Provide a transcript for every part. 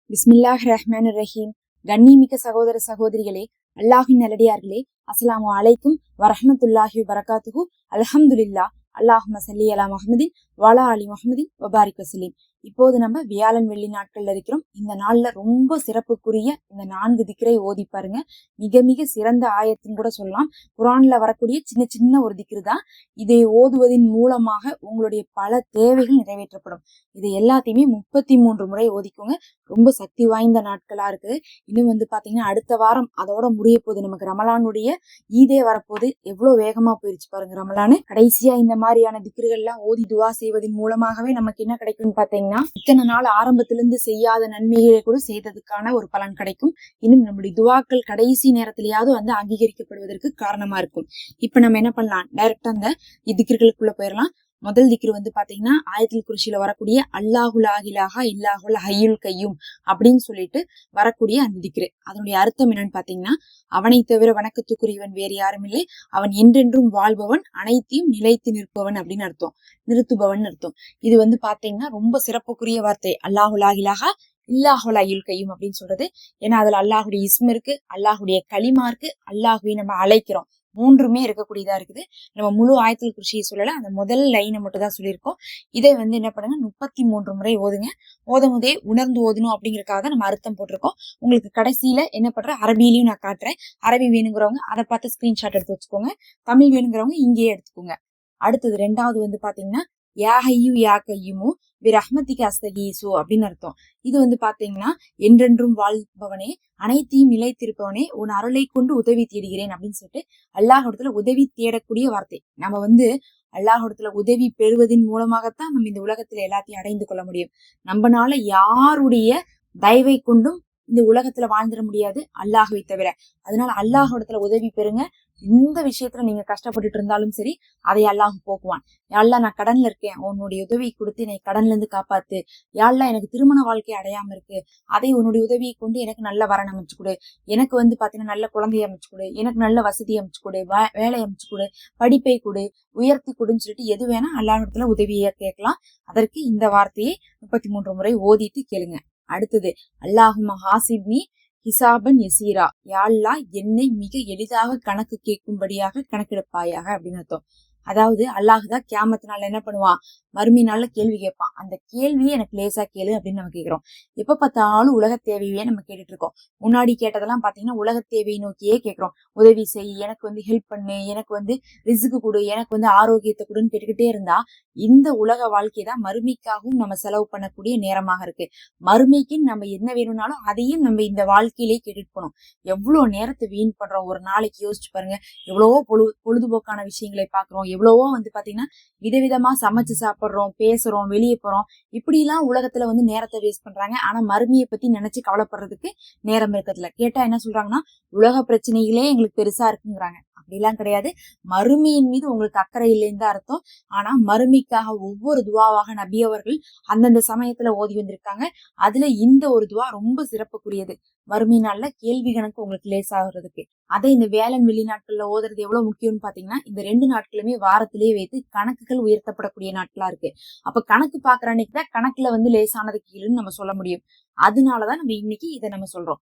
பிஸ்மில்லாஹ் ரஹ்மான் ரஹீம். கண்ணிமிக்க சகோதர சகோதரிகளே, அல்லாஹின் நல்லடியார்களே, அஸ்ஸலாமு அலைக்கும் வரஹ்மத்துல்லாஹி வபரகாத்துஹு. அல்ஹம்துலில்லாஹ். அல்லாஹும்ம ஸல்லி அலா முஹம்மதின் வஅலா ஆலி முஹம்மதின் வபாரிக் வஸல்லிம். இப்போது நம்ம வியாழன் வெள்ளி நாட்கள்ல இருக்கிறோம். இந்த நாள்ல ரொம்ப சிறப்புக்குரிய இந்த 4 திக்ரை ஓதி பாருங்க. மிக மிக சிறந்த ஆயத்தின் கூட சொல்லலாம். குர்ஆன்ல வரக்கூடிய சின்ன சின்ன ஒரு திக்ரு தான். இதை ஓதுவதின் மூலமாக உங்களுடைய பல தேவைகள் நிறைவேற்றப்படும். இது எல்லாத்தையுமே 33 முறை ஓதிக்கோங்க. ரொம்ப சக்தி வாய்ந்த நாட்களா இருக்குது. இன்னும் பாத்தீங்கன்னா அடுத்த வாரம் அதோட முடிய போகுது. நமக்கு ரமலானுடைய ஈதே வரப்போகுது. எவ்வளவு வேகமா போயிருச்சு பாருங்க ரமலானு. கடைசியா இந்த மாதிரியான திக்ருகள் எல்லாம் ஓதி துவா செய்வதன் மூலமாகவே நமக்கு என்ன கிடைக்கும்னு பாத்தீங்கன்னா, இத்தனை நாள் ஆரம்பத்திலிருந்து செய்யாத நன்மைகளை கூட செய்ததுக்கான ஒரு பலன் கிடைக்கும். இன்னும் நம்முடைய துவாக்கள் கடைசி நேரத்திலேயாவது அங்கீகரிக்கப்படுவதற்கு காரணமா இருக்கும். இப்ப நம்ம என்ன பண்ணலாம், டைரக்டா அந்த திக்ருகளுக்குள்ள போயிடலாம். முதல் திக்ரு பாத்தீங்கன்னா ஆயத்துல் குர்சியில வரக்கூடிய அல்லாஹு லா இலாஹா இல்லாஹுல் ஹய்யுல் கய்யூம் அப்படின்னு சொல்லிட்டு வரக்கூடிய அந்த திக்ரு. அதனுடைய அர்த்தம் என்னன்னு பாத்தீங்கன்னா, அவனை தவிர வணக்கத்துக்குரியவன் வேறு யாரும் இல்லை, அவன் என்றென்றும் வாழ்பவன், அனைத்தையும் நிலைத்து நிற்பவன் அப்படின்னு அர்த்தம், நிறுத்துபவன் அர்த்தம். இது பாத்தீங்கன்னா ரொம்ப சிறப்புக்குரிய வார்த்தை. அல்லாஹு லா இலாஹா இல்லாஹுல் ஹய்யுல் கய்யூம் அப்படின்னு சொல்றது. ஏன்னா அதுல அல்லாஹுடைய இஸ்ம் இருக்கு, அல்லாஹுடைய கலிமா இருக்கு, அல்லாஹுவை நம்ம அழைக்கிறோம். மூன்றுமே இருக்கக்கூடியதா இருக்குது. நம்ம முழு ஆயத்துல் குர்சியை சொல்லல, அந்த முதல் லைனை மட்டும் தான் சொல்லியிருக்கோம். இதை என்ன பண்ணுங்க, 33 முறை ஓதுங்க. ஓதும்போதே உணர்ந்து ஓதணும் அப்படிங்கறதுக்காக நம்ம அர்த்தம் போட்டிருக்கோம். உங்களுக்கு கடைசியில என்ன பண்றேன், அரபியிலையும் நான் காட்டுறேன். அரபி வேணுங்கிறவங்க அதை பார்த்து ஸ்கிரீன்ஷாட் எடுத்து வச்சுக்கோங்க. தமிழ் வேணுங்கிறவங்க இங்கேயே எடுத்துக்கோங்க. அடுத்தது ரெண்டாவது பாத்தீங்கன்னா யா ஹய்யு யா கய்யுமு பிரஹ்மதிக அஸ்தகீசு அப்படின்னு அர்த்தம். இது பாத்தீங்கன்னா என்றென்றும் வாழ்பவனே, அனைத்தையும் நிலைத்திருப்பவனே, உன் அருளை கொண்டு உதவி தேடுகிறேன் அப்படின்னு சொல்லிட்டு அல்லாஹ்விடத்துல உதவி தேடக்கூடிய வார்த்தை. நம்ம அல்லாஹ்விடத்துல உதவி பெறுவதன் மூலமாகத்தான் நம்ம இந்த உலகத்துல எல்லாத்தையும் அடைந்து கொள்ள முடியும். நம்மனால யாருடைய தயவை கொண்டும் இந்த உலகத்துல வாழ்ந்துட முடியாது அல்லாஹ்வை தவிர. அதனால அல்லாஹ்விடத்துல உதவி பெறுங்க. இந்த விஷயத்துல நீங்க கஷ்டப்பட்டுட்டு இருந்தாலும் சரி, அதை அல்லாஹ் போக்குவான். யாழ்லா நான் கடன்ல இருக்கேன், உன்னுடைய உதவி கொடுத்து என்னை கடன்ல இருந்து காப்பாத்து. யாழ்லா எனக்கு திருமண வாழ்க்கை அடையாம இருக்கு, அதை உன்னுடைய உதவியை கொண்டு எனக்கு நல்ல வரன் அமைச்சு கொடு, எனக்கு பாத்தீங்கன்னா நல்ல குழந்தையை அமைச்சு கொடு, எனக்கு நல்ல வசதி அமைச்சு கொடு, வேலை அமைச்சு கொடு, படிப்பை கொடு, உயர்த்தி கொடுன்னு சொல்லிட்டு எது வேணா அல்லாஹ்விடத்துல உதவியை கேட்கலாம். அதற்கு இந்த வார்த்தையை 33 முறை ஓதிட்டு கேளுங்க. அடுத்தது அல்லாஹும்ம ஹாசிப்னி ஹிசாபன் யசீரா, யாழ்லா என்னை மிக எளிதாக கணக்கு கேட்கும்படியாக கணக்கெடுப்பாயாக அப்படின்னு அர்த்தம். அதாவது அல்லாஹுதான் கியாமத்து நாள்ல என்ன பண்ணுவான், மறுமை நாள்ல கேள்வி கேட்பான். அந்த கேள்வியே எனக்கு லேசா கேளு அப்படின்னு நம்ம கேட்கிறோம். எப்ப பார்த்தாலும் உலக தேவையே நம்ம கேட்டுட்டு இருக்கோம். முன்னாடி கேட்டதெல்லாம் பாத்தீங்கன்னா உலக தேவையை நோக்கியே கேட்கிறோம். உதவி செய், எனக்கு ஹெல்ப் பண்ணு, எனக்கு ரிஸ்க்கு கொடு, எனக்கு ஆரோக்கியத்தை கொடுன்னு கேட்டுக்கிட்டே இருந்தா இந்த உலக வாழ்க்கை தான் மறுமைக்காகவும் நம்ம செலவு பண்ணக்கூடிய நேரமாக இருக்கு. மறுமைக்கு நம்ம என்ன வேணும்னாலும் அதையும் நம்ம இந்த வாழ்க்கையிலேயே கேட்டுட்டு போனோம். எவ்வளவு நேரத்தை வீண் பண்றோம் ஒரு நாளைக்கு, யோசிச்சு பாருங்க. எவ்வளவோ பொழுதுபோக்கான விஷயங்களை பாக்குறோம், எவ்வளவோ பாத்தீங்கன்னா விதவிதமா சமைச்சு சாப்பிடுறோம், பேசுறோம், வெளியே போறோம். இப்படி எல்லாம் உலகத்துல நேரத்தை வேஸ்ட் பண்றாங்க. ஆனா மறுமையை பத்தி நினைச்சு கவலைப்படுறதுக்கு நேரம் இருக்கிறதுல. கேட்டா என்ன சொல்றாங்கன்னா, உலக பிரச்சனைகளே எங்களுக்கு பெருசா இருக்குங்கிறாங்க. அப்படிலாம் கிடையாது. மறுமையின் மீது உங்களுக்கு அக்கறை இல்லைன்னு தான் அர்த்தம். ஆனா மறுமைக்காக ஒவ்வொரு துவாவாக நபி அவர்கள் அந்தந்த சமயத்துல ஓதி வந்திருக்காங்க. அதுல இந்த ஒரு துவா ரொம்ப சிறப்புக்குரியது. மறுமை நாள்ல கேள்வி கணக்கு உங்களுக்கு லேசாகிறதுக்கு. அதை இந்த வேளன் வெள்ளி நாட்கள்ல ஓதுறது எவ்வளவு முக்கியம்னு பாத்தீங்கன்னா, இந்த 2 நாட்களுமே வாரத்திலேயே வைத்து கணக்குகள் உயர்த்தப்படக்கூடிய நாட்களா இருக்கு. அப்ப கணக்கு பாக்குற அன்னைக்குதான் கணக்குல லேசானது கீழுன்னு நம்ம சொல்ல முடியும். அதனாலதான் நம்ம இன்னைக்கு இதை நம்ம சொல்றோம்.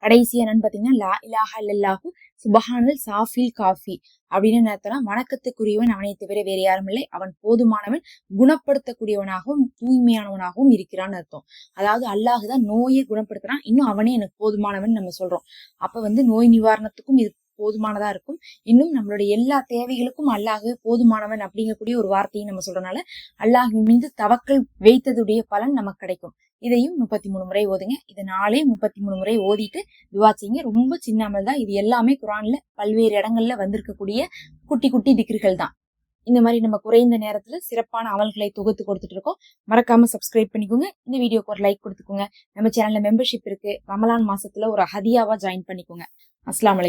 கடைசி என்னன்னு பாத்தீங்கன்னா லா இலாஹா இல்லல்லாஹு சுபஹானல் சாஃபில் காஃபி அப்படின்னு நேரத்தெல்லாம் வணக்கத்துக்குரியவன் அவனை தவிர வேறு யாரும் இல்லை, அவன் போதுமானவன், குணப்படுத்தக்கூடியவனாகவும் தூய்மையானவனாகவும் இருக்கிறான்னு அர்த்தம். அதாவது அல்லாஹுதான் நோயை குணப்படுத்துறான், இன்னும் அவனே எனக்கு போதுமானவன் நம்ம சொல்றோம். அப்ப நோய் நிவாரணத்துக்கும் இது போதுமானதா இருக்கும். இன்னும் நம்மளுடைய எல்லா தேவைகளுக்கும் அல்லாஹ் போதுமானவன் அப்படிங்கக்கூடிய ஒரு வார்த்தையை நம்ம சொல்றதுனால அல்லாஹ் மீது தவக்கல் வைத்ததுடைய பலன் நமக்கு கிடைக்கும். இதையும் 33 முறை ஓதுங்க. இதை நாளே 33 முறை ஓதிட்டு துவா செய்யுங்க. ரொம்ப சின்ன அமல் தான். இது எல்லாமே குர்ஆன்ல பல்வேறு இடங்கள்ல வந்திருக்கக்கூடிய குட்டி குட்டி திக்ருகள் தான். இந்த மாதிரி நம்ம குறைந்த நேரத்துல சிறப்பான அமல்களை தொகுத்து கொடுத்துட்டு இருக்கோம். மறக்காம சப்ஸ்கிரைப் பண்ணிக்கோங்க. இந்த வீடியோக்கு ஒரு லைக் கொடுத்துக்கோங்க. நம்ம சேனல்ல மெம்பர்ஷிப் இருக்கு. ரமலான் மாசத்துல ஒரு ஹதியாவா ஜாயின் பண்ணிக்கோங்க. அஸ்ஸலாமு அலைக்கும்.